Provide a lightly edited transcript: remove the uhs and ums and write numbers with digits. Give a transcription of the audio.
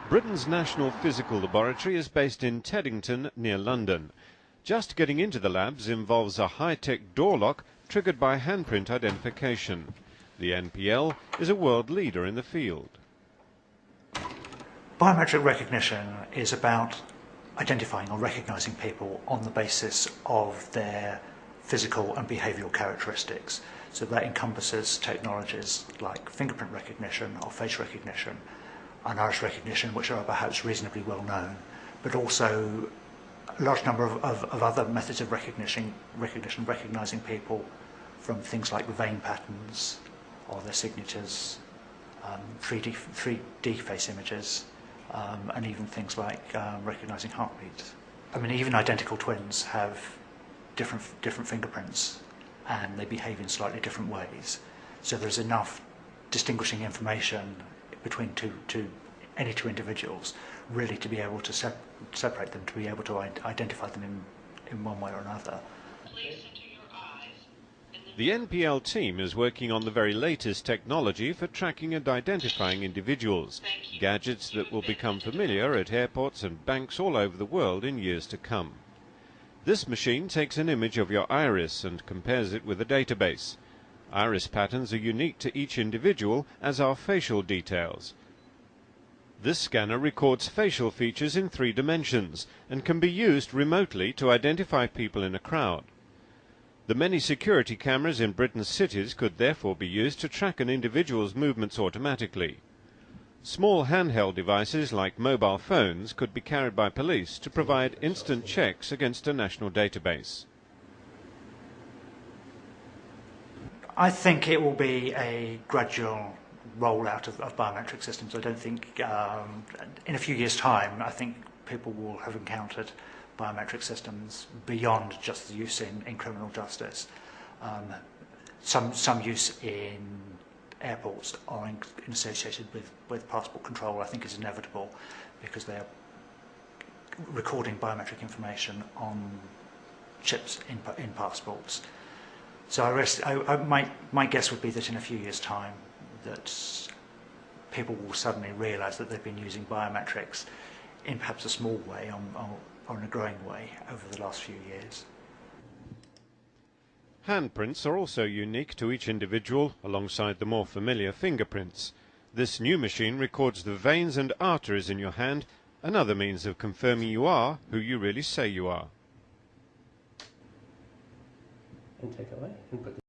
Britain's National Physical Laboratory is based in Teddington, near London. Just getting into the labs involves a high-tech door lock triggered by handprint identification. The NPL is a world leader in the field. Biometric recognition is about identifying or recognising people on the basis of their physical and behavioural characteristics. So that encompasses technologies like fingerprint recognition or face recognition and iris recognition, which are perhaps reasonably well known, but also a large number of other methods of recognition, recognising people from things like the vein patterns or their signatures, 3D face images, and even things like recognising heartbeats. I mean, even identical twins have different fingerprints and they behave in slightly different ways. So there's enough distinguishing information between any two individuals really to be able to separate them, to be able to identify them in one way or another. The NPL team is working on the very latest technology for tracking and identifying individuals, gadgets that will become familiar at airports and banks all over the world in years to come. This machine takes an image of your iris and compares it with a database. Iris patterns are unique to each individual, as are facial details. This scanner records facial features in 3 dimensions and can be used remotely to identify people in a crowd. The many security cameras in Britain's cities could therefore be used to track an individual's movements automatically. Small handheld devices like mobile phones could be carried by police to provide instant checks against a national database. I think it will be a gradual rollout of biometric systems. I don't think in a few years' time, I think people will have encountered biometric systems beyond just the use in criminal justice. Some use in airports or associated with passport control, I think, is inevitable because they are recording biometric information on chips in passports. So my guess would be that in a few years' time that people will suddenly realise that they've been using biometrics in perhaps a small way or in a growing way over the last few years. Handprints are also unique to each individual alongside the more familiar fingerprints. This new machine records the veins and arteries in your hand, another means of confirming you are who you really say you are. And take away and put